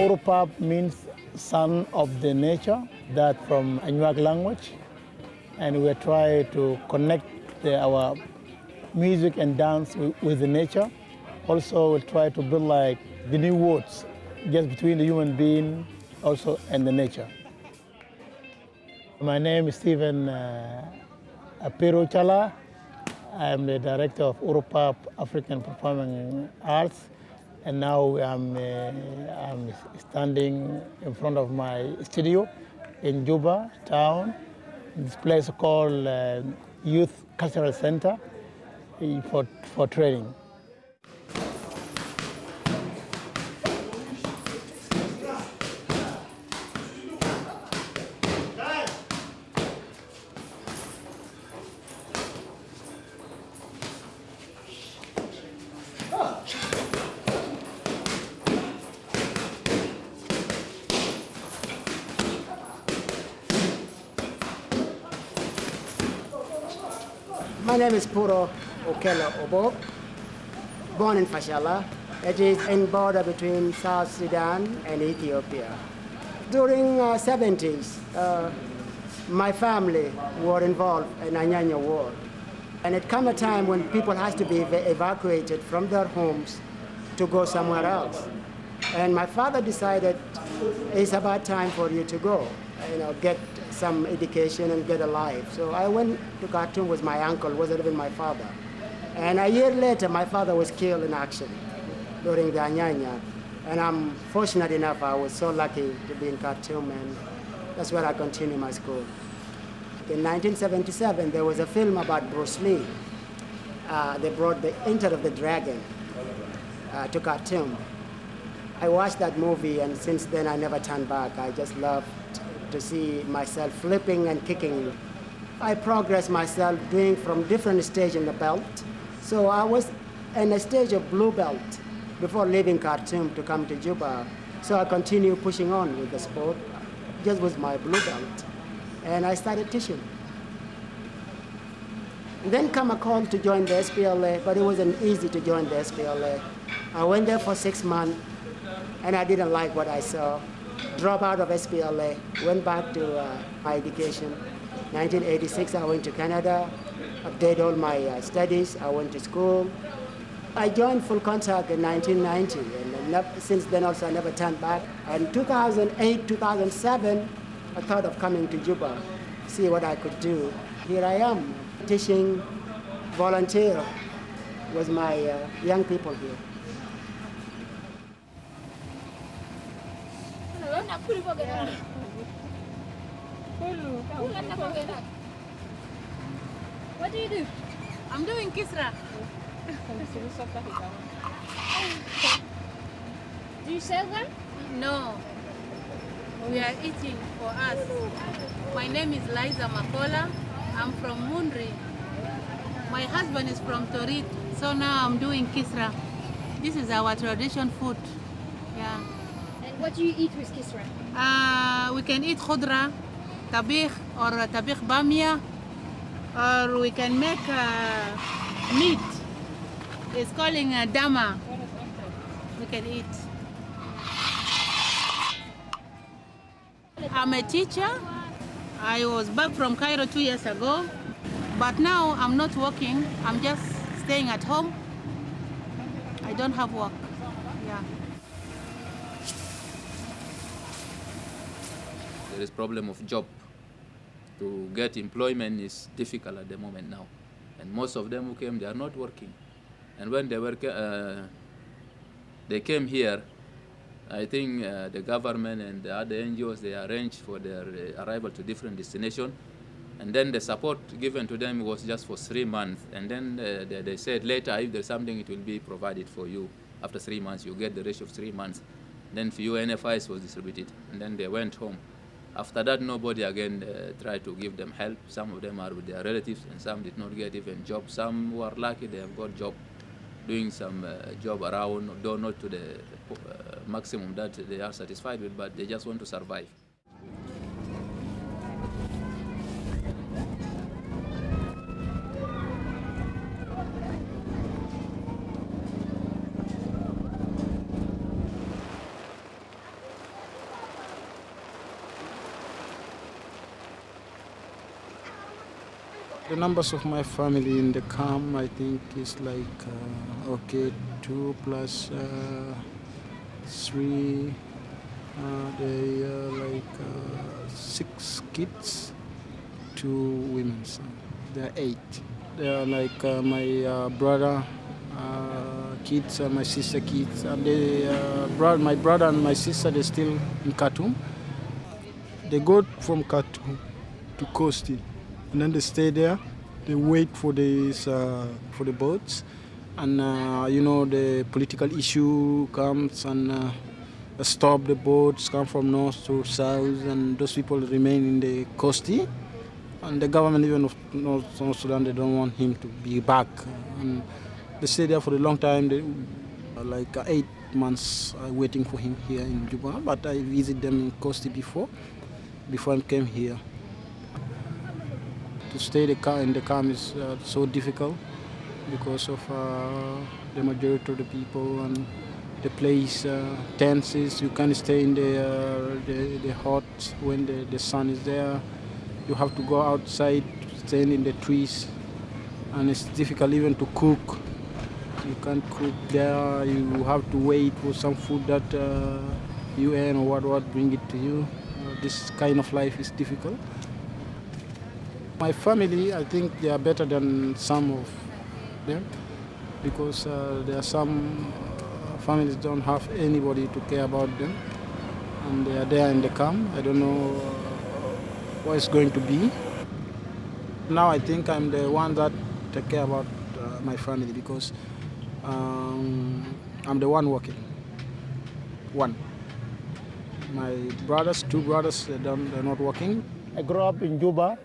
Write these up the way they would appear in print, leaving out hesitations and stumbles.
Oropap means son of the nature, that from Anuak language. And we try to connect our music and dance with the nature. Also, we try to build like the new words just between the human being also and the nature. My name is Stephen Apiro Chala. I'm the director of Oropap African Performing Arts. And now I'm standing in front of my studio in Juba town. This place called Youth Cultural Center for training. My name is Puro Okelo Obo, born in Fashala. It is in border between South Sudan and Ethiopia. During 70s, my family were involved in Anyanya War. And it came a time when people had to be evacuated from their homes to go somewhere else. And my father decided it's about time for you to go, get some education and get a life. So I went to Khartoum with my uncle, wasn't even my father. And a year later, my father was killed in action during the Anyanya. And I'm fortunate enough, I was so lucky to be in Khartoum, and that's where I continued my school. In 1977, there was a film about Bruce Lee. They brought the Enter of the Dragon to Khartoum. I watched that movie, and since then I never turned back. I just loved to see myself flipping and kicking. I progressed myself doing from different stages in the belt. So I was in a stage of blue belt before leaving Khartoum to come to Juba. So I continued pushing on with the sport, just with my blue belt. And I started teaching. Then come a call to join the SPLA, but it wasn't easy to join the SPLA. I went there for 6 months, and I didn't like what I saw. Dropped out of SPLA, went back to my education. 1986, I went to Canada, updated all my studies. I went to school. I joined full contact in 1990, and since then also I never turned back. And 2008, 2007, I thought of coming to Juba, see what I could do. Here I am, teaching, volunteer with my young people here. What do you do? I'm doing kisra. Do you sell them? No, we are eating for us. My name is Liza Makola. I'm from Mundri. My husband is from Torit, so now I'm doing kisra. This is our tradition food. Yeah. And what do you eat with kisra? We can eat khudra, tabikh or tabikh bamia, or we can make meat. It's calling dama. We can eat. I'm a teacher. I was back from Cairo 2 years ago, but now I'm not working. I'm just staying at home. I don't have work. Yeah. There is problem of job. To get employment is difficult at the moment now. And most of them who came, they are not working. And when they came here, I think the government and the other NGOs, they arranged for their arrival to different destinations. And then the support given to them was just for 3 months. And then they said later, if there's something, it will be provided for you. After 3 months, you get the ratio of 3 months. Then for you, NFIs was distributed. And then they went home. After that, nobody again tried to give them help. Some of them are with their relatives, and some did not get even job. Some who are lucky, they have got job, doing some job around, though not to the maximum that they are satisfied with, but they just want to survive. The numbers of my family in the camp, I think, is like, 2 plus 3, they are like 6 kids, 2 women. So there are 8. They are like my brother kids and my sister kids. And my brother and my sister, they're still in Khartoum. They go from Khartoum to Kosti, and then they stay there. They wait for the boats, and the political issue comes and stop the boats, come from north to south, and those people remain in the Kosti. And the government, even of South Sudan, they don't want him to be back. And they stay there for a long time. They, like 8 months, waiting for him here in Juba. But I visited them in Kosti before I came here. To stay in the camp is so difficult because of the majority of the people and the place tense is. You can't stay in the hot when the sun is there. You have to go outside, stand in the trees, and it's difficult even to cook. You can't cook there. You have to wait for some food that UN or what bring it to you. This kind of life is difficult. My family, I think they are better than some of them because there are some families don't have anybody to care about them, and they are there in the camp. I don't know what it's going to be. Now I think I'm the one that take care about my family because I'm the one working. One. My brothers, 2 brothers, they're not working. I grew up in Juba.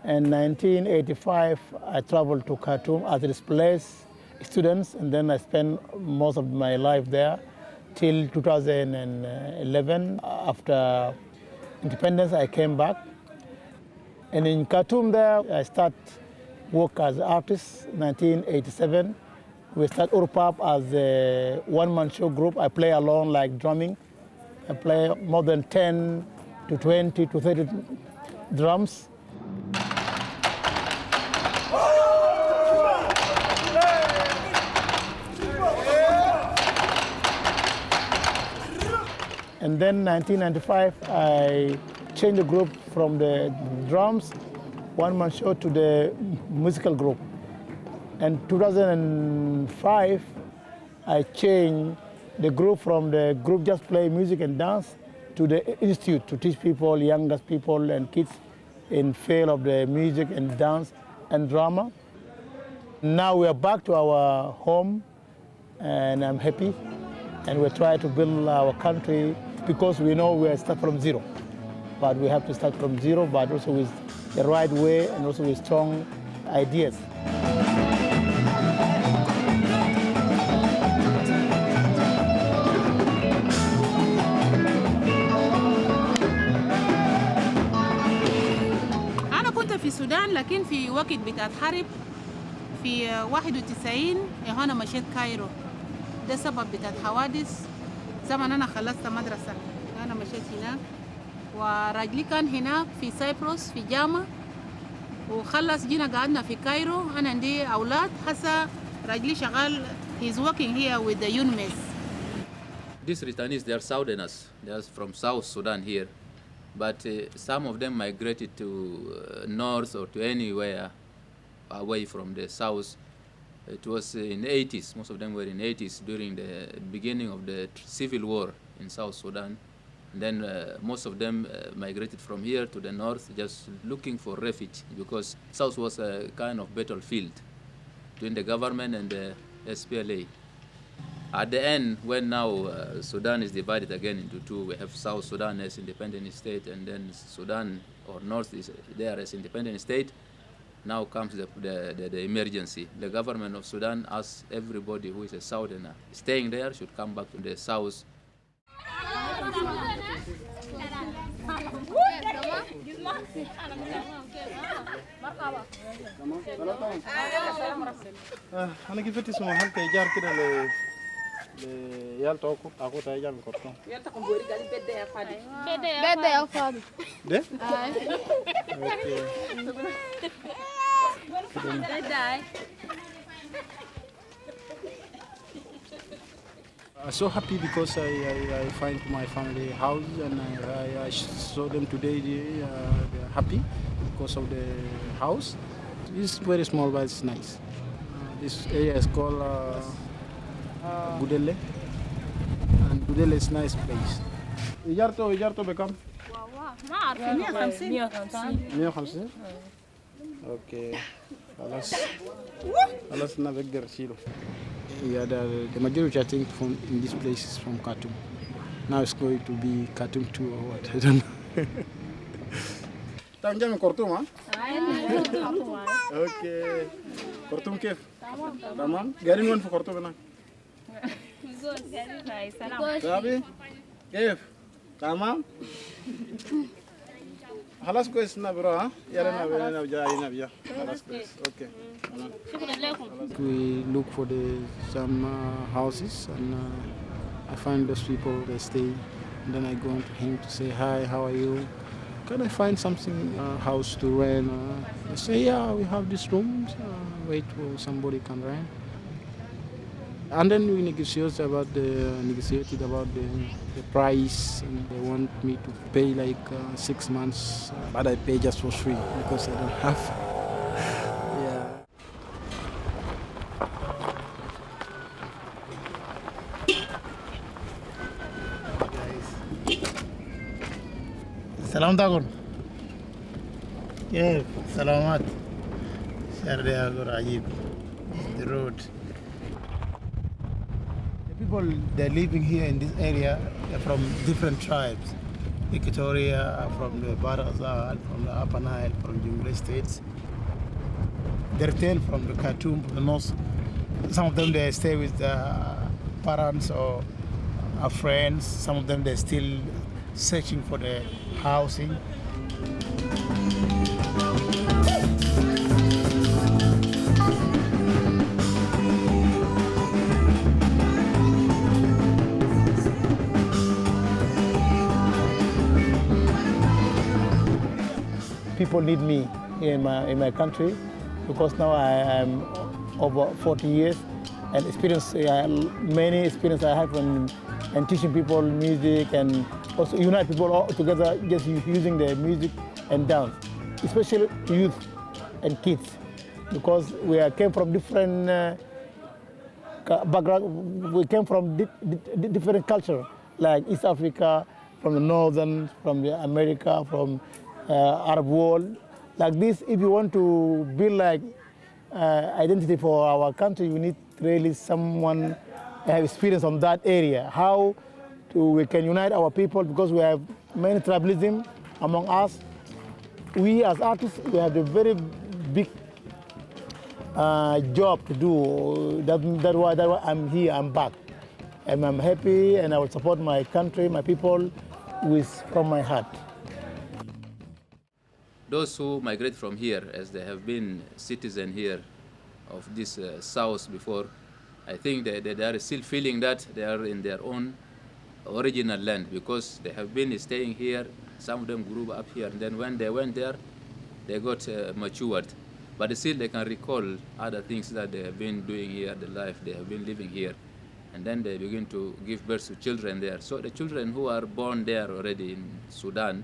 In 1985, I traveled to Khartoum as a displaced student, and then I spent most of my life there till 2011. After independence, I came back. And in Khartoum there, I started work as an artist in 1987. We started Urpap as a one-man show group. I play alone, like drumming. I play more than 10 to 20 to 30 drums. And then 1995, I changed the group from the drums, one-man show, to the musical group. And 2005, I changed the group from the group just play music and dance to the institute to teach people, youngest people and kids in field of the music and dance and drama. Now we are back to our home, and I'm happy. And we try to build our country because we know we are start from zero. But we have to start from zero, but also with the right way and also with strong ideas. أنا كنت في السودان لكن في وقت بتاعت حرب في 91 هنا مشيت كايرو. ده سبب بتاعت حوادث. زمان أنا خلصت مدرسة أنا مشيت هناك ورجلي كان هناك في سايبروس في جامعة وخلص جينا قعدنا في كايرو. أنا عندي أولاد هسا رجلي شغال. He's working here with the UNMES. These returnees, they are Southerners. They are from South Sudan here. But some of them migrated to north or to anywhere away from the south. It was in the 80s. Most of them were in the 80s during the beginning of the civil war in South Sudan. And then most of them migrated from here to the north, just looking for refuge because South was a kind of battlefield between the government and the SPLA. At the end, when now Sudan is divided again into two, we have South Sudan as independent state, and then Sudan or North is there as independent state. Now comes the emergency. The government of Sudan asks everybody who is a Southerner staying there should come back to the south. أنا كيف تسمع هل تيجار كده يال توكو أكو تيجار مكرتون يال تكون بوري قال بدي يا فادي بدي يا فادي ده They die. I'm so happy because I find my family house and I saw them today. They're happy because of the house. It's very small, but it's nice. This area is called Gudele, and Gudele is a nice place. إيجارته بكم؟ ما أعرف 150 150 اوكي خلاص انا بقدر اشيله. Yeah, the majority I think from in this place is from Khartoum. Now it's going to be Khartoum 2 or what, I don't know. انت جاي من خرطوم ها؟ اوكي. خرطوم كيف؟ تمام. قاعدين وين في خرطوم هناك؟ صافي؟ كيف؟ تمام؟ خلاص كويس نبرو ها؟ يلا نبجا خلاص كويس. اوكي. We look for some houses and I find those people, they stay. And then I go to him to say, hi, how are you? Can I find something, house to rent? They say, yeah, we have these rooms. Wait for somebody can rent. And then we negotiated about the price, and they want me to pay like 6 months, but I pay just for free because I don't have. Yeah. سلام تاكل كيف سلامات شهر ياكل عجيب the road. The people they're living here in this area are from different tribes. Equatoria, from the Barazal, from the Upper Nile, from Jungle states. They're taken from the Khartoum, from the north. Some of them they stay with parents or friends. Some of them they're still searching for the housing. People need me in my country because now I am over 40 years and many experience I have in teaching people music and also unite people all together just using the music and dance, especially youth and kids, because we came from different background. We came from different culture, like East Africa, from the northern, from the America, from Arab world. Like this, if you want to build like identity for our country, we need really someone have experience on that area. How we can unite our people, because we have many tribalism among us. We as artists, we have a very big job to do. That's why I'm here, I'm back. And I'm happy and I will support my country, my people from my heart. Those who migrate from here, as they have been citizens here of this south before, I think they are still feeling that they are in their own original land, because they have been staying here. Some of them grew up here, and then when they went there, they got matured. But still they can recall other things that they have been doing here, the life they have been living here. And then they begin to give birth to children there. So the children who are born there already in Sudan,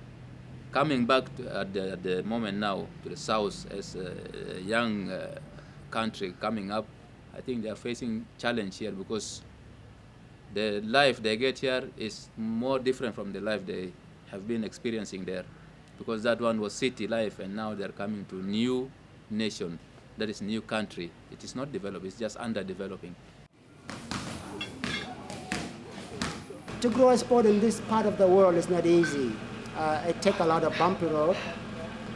coming back at the moment now to the south as a young country coming up, I think they are facing challenge here, because the life they get here is more different from the life they have been experiencing there, because that one was city life, and now they're coming to new nation, that is new country. It is not developed, it's just underdeveloping. To grow a sport in this part of the world is not easy. It takes a lot of bumpy road.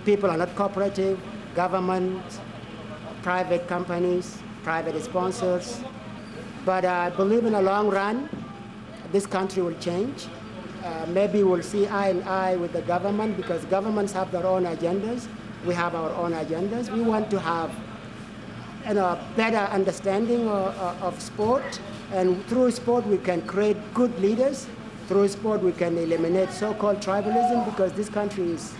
People are not cooperative, government, private companies, private sponsors. But I believe in the long run, this country will change. Maybe we'll see eye in eye with the government, because governments have their own agendas. We have our own agendas. We want to have better understanding of sport. And through sport, we can create good leaders. Through sport, we can eliminate so-called tribalism, because this country is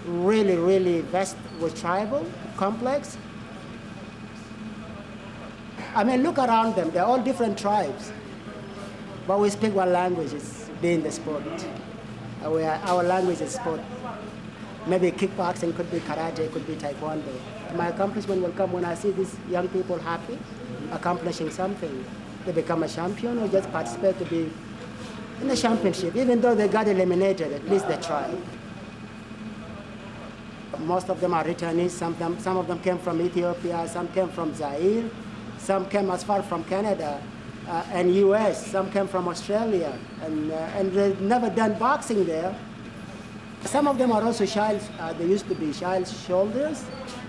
really, really vast with tribal, complex. I mean, look around them. They're all different tribes. But we speak one language, it's being the sport. Our language is sport. Maybe kickboxing, could be karate, could be taekwondo. My accomplishment will come when I see these young people happy, accomplishing something. They become a champion or just participate to be in the championship. Even though they got eliminated, at least they tried. Most of them are returnees. Some of them came from Ethiopia, some came from Zaire, some came as far from Canada and US, some came from Australia, and they've never done boxing there. Some of them are also child, they used to be child soldiers.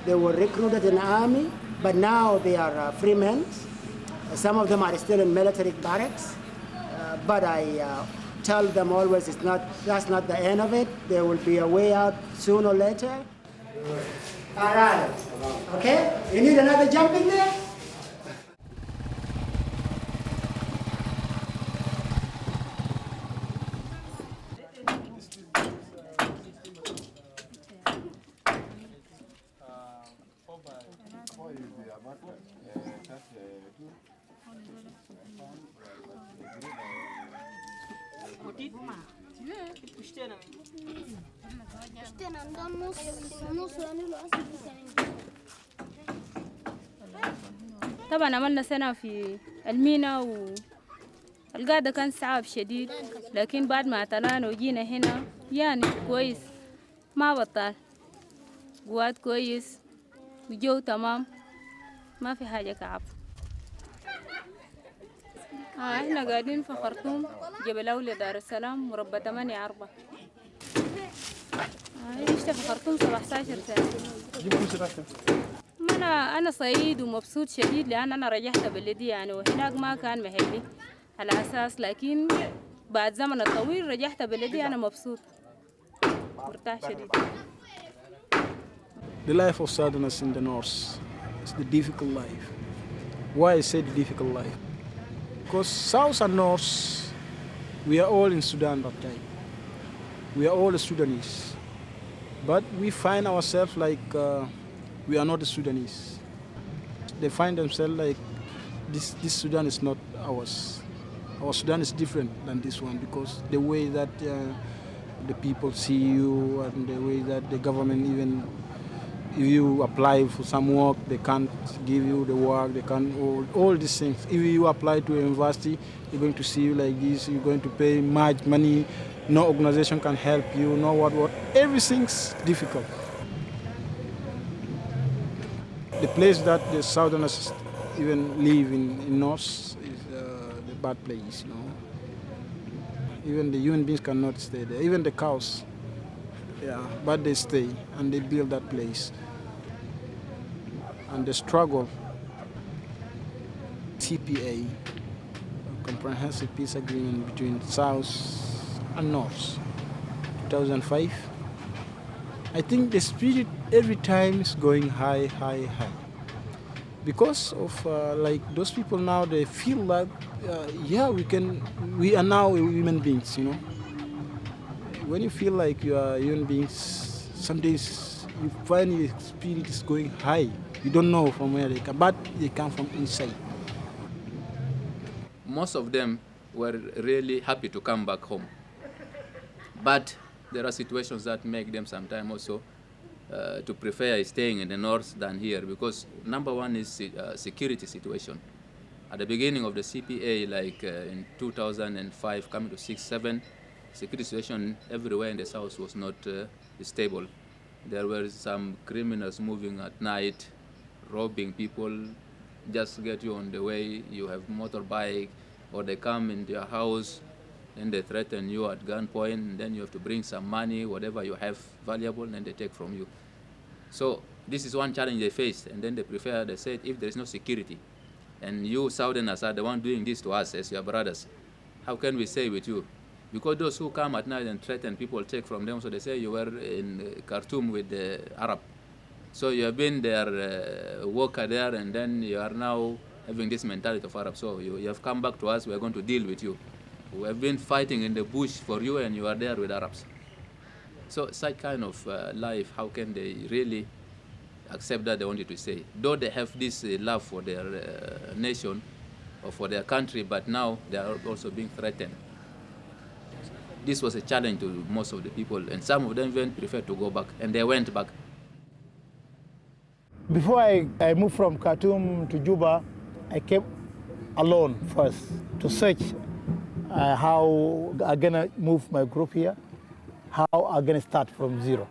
They were recruited in the army, but now they are free men. Some of them are still in military barracks, but I tell them always that's not the end of it. There will be a way out sooner or later. All right, okay? You need another jump in there? طبعا عملنا سنة في المينا والقعدة كان صعب شديد، لكن بعد ما طلعنا وجينا هنا يعني كويس، ما بطال، قوات كويس وجو تمام، ما في حاجة كعب. احنا قاعدين في خرطوم، جبل أولي، دار السلام، مربع 8/4. عشت في خرطوم 17 سنة. أنا سعيد ومبسوط شديد لأن أنا رجعت بلدي يعني، وهناك ما كان محلي على أساس، لكن بعد زمن طويل رجعت بلدي أنا مبسوط مرتاح شديد. The life of Southerners in the north is the difficult life. Why I say the difficult life? Because South and North, we are all in Sudan that time. We are all Sudanese. But we find ourselves like we are not the Sudanese. They find themselves like this Sudan is not ours. Our Sudan is different than this one because the way that the people see you and the way that the government, even if you apply for some work, they can't give you the work, they can't, all these things. If you apply to a university, they're going to see you like this, you're going to pay much money, no organization can help you, no what. Everything's difficult. The place that the Southerners even live in North is the bad place, you know. Even the human beings cannot stay there, even the cows. Yeah, but they stay and they build that place. And the struggle, CPA, Comprehensive Peace Agreement between South and North, 2005. I think the spirit every time is going high. Because of like those people now, they feel like, we are now human beings, you know. When you feel like you are human beings, some days you find your spirit is going high. You don't know from where they come, but they come from inside. Most of them were really happy to come back home. But there are situations that make them sometimes also to prefer staying in the north than here, because number one is security situation. At the beginning of the CPA, like in 2005, coming to 6-7, security situation everywhere in the south was not stable. There were some criminals moving at night, robbing people, just get you on the way, you have motorbike, or they come into your house and they threaten you at gunpoint, and then you have to bring some money, whatever you have valuable, and they take from you. So this is one challenge they faced, and then they said, if there is no security, and you Southerners are the one doing this to us as your brothers, how can we stay with you? Because those who come at night and threaten people take from them, so they say you were in Khartoum with the Arab. So you have been their worker there, and then you are now having this mentality of Arab. So you have come back to us, we are going to deal with you. We have been fighting in the bush for you, and you are there with Arabs. So such kind of life, how can they really accept that they wanted to stay. Though they have this love for their nation or for their country, but now they are also being threatened. This was a challenge to most of the people, and some of them even preferred to go back, and they went back. Before I moved from Khartoum to Juba, I came alone first to search how I'm gonna move my group here, how I'm gonna start from zero.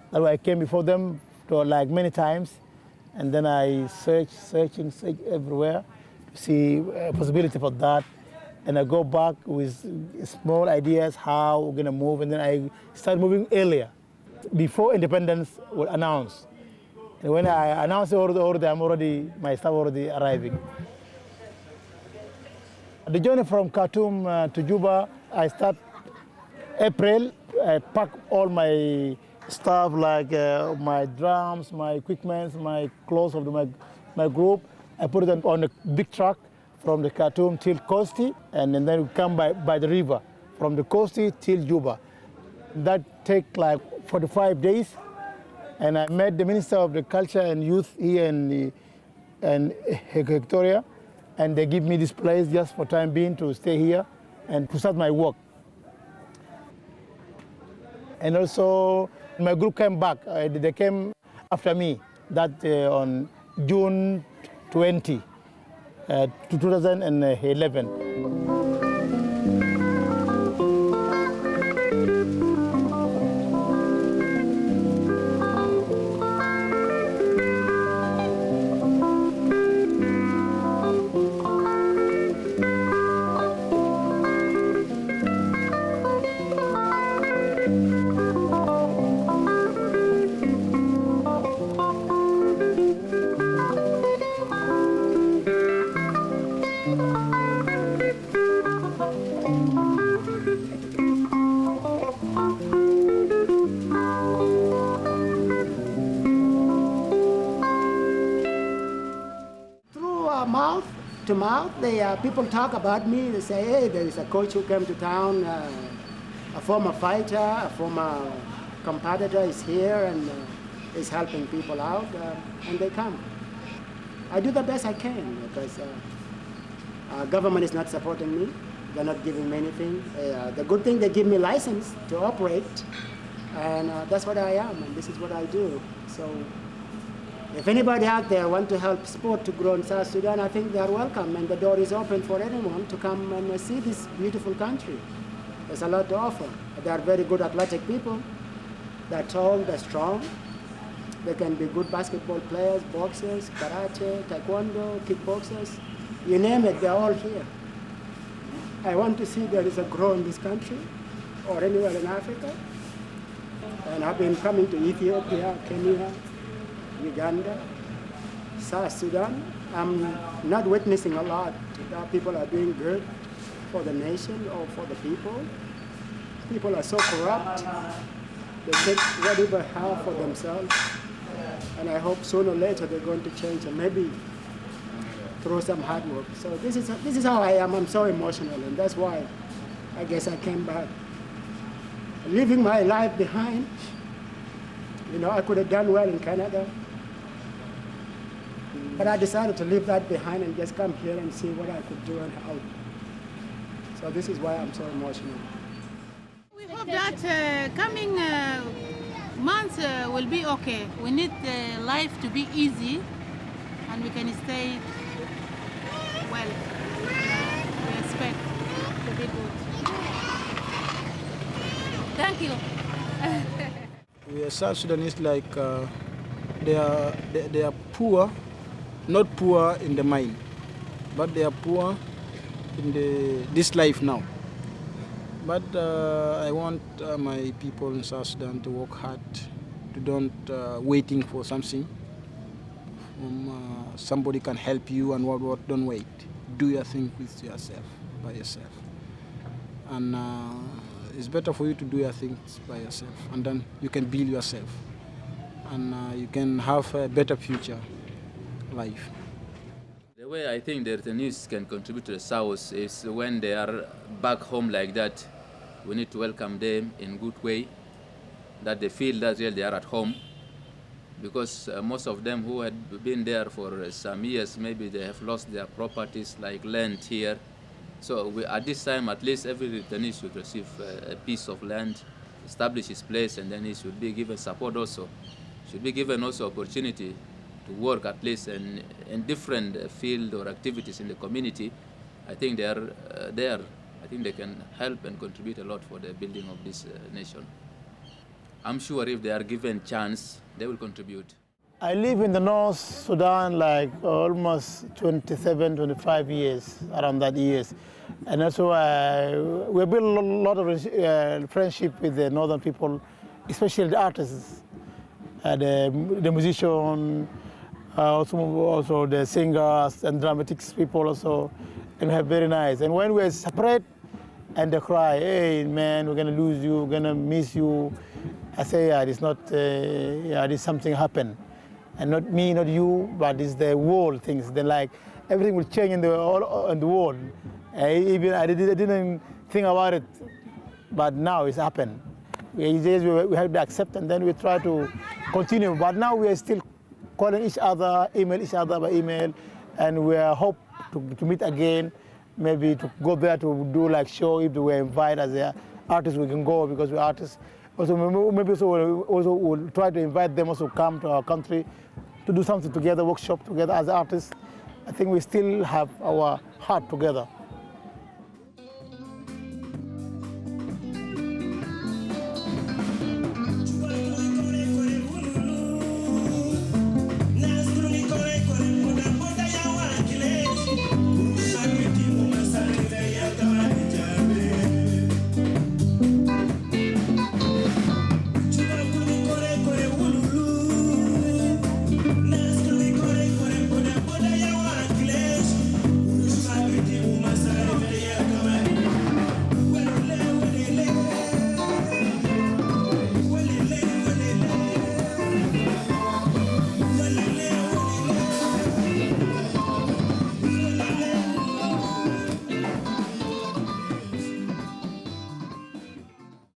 That's why I came before them like many times, and then I search everywhere to see a possibility for that. And I go back with small ideas how we're gonna move, and then I start moving earlier, before independence was announced. And when I announced my staff already arriving. The journey from Khartoum to Juba, I start April. I pack all my stuff like my drums, my equipment, my clothes of my group. I put it on a big truck from the Khartoum till Kosti, and then we come by the river from the Kosti till Juba. That take like 45 days, and I met the Minister of the Culture and Youth here in Victoria, and they give me this place just for time being to stay here and to start my work. And also, my group came back. They came after me, that on June 20, 2011. Mouth to mouth, people talk about me. They say, hey, there is a coach who came to town, a former fighter, a former competitor is here and is helping people out, and they come. I do the best I can because government is not supporting me. They're not giving me anything. The good thing, they give me license to operate, and that's what I am, and this is what I do. So if anybody out there want to help sport to grow in South Sudan, I think they are welcome, and the door is open for anyone to come and see this beautiful country. There's a lot to offer. They are very good athletic people. They're tall, they're strong. They can be good basketball players, boxers, karate, taekwondo, kickboxers. You name it, they're all here. I want to see there is a growth in this country or anywhere in Africa. And I've been coming to Ethiopia, Kenya, Uganda, South Sudan. I'm not witnessing a lot. People are doing good for the nation or for the people. People are so corrupt. They take whatever they have for themselves. And I hope sooner or later they're going to change and maybe through some hard work. So this is how I am. I'm so emotional, and that's why I guess I came back. Leaving my life behind, you know, I could have done well in Canada. But I decided to leave that behind and just come here and see what I could do and how. So this is why I'm so emotional. We hope that coming months will be okay. We need life to be easy and we can stay well. We expect to be good. Thank you. We are South Sudanese, like they are poor. Not poor in the mind, but they are poor in this life now. But I want my people in South Sudan to work hard, to don't waiting for something. Somebody can help you and what, don't wait. Do your thing with yourself, by yourself. And it's better for you to do your things by yourself, and then you can build yourself. And you can have a better future. Life. The way I think the returnees can contribute to the South is when they are back home like that. We need to welcome them in a good way, that they feel that really they are at home. because most of them who had been there for some years, maybe they have lost their properties like land here. So at this time, at least every returnee should receive a piece of land, establish his place, and then he should be given support also. Should be given also opportunity to work at least in different field or activities in the community. I think they are there. I think they can help and contribute a lot for the building of this nation. I'm sure if they are given chance, they will contribute. I live in the North Sudan like almost 27, 25 years, around that years. And also we built a lot of friendship with the northern people, especially the artists, the musicians, also the singers and dramatics people also, and we have very nice. And when we separate and they cry, hey man, we're gonna lose you, we're gonna miss you. I say, yeah, it's not, this something happened. And not me, not you, but it's the world things. Then like everything will change in the world. Even I didn't think about it, but now it's happened. We have to accept, and then we try to continue. But now we are still calling each other, email each other by email, and we hope to meet again, maybe to go there to do like show. If we invite as an artist, we can go because we're artists. Also, maybe we'll try to invite them also come to our country to do something together, workshop together as artists. I think we still have our heart together.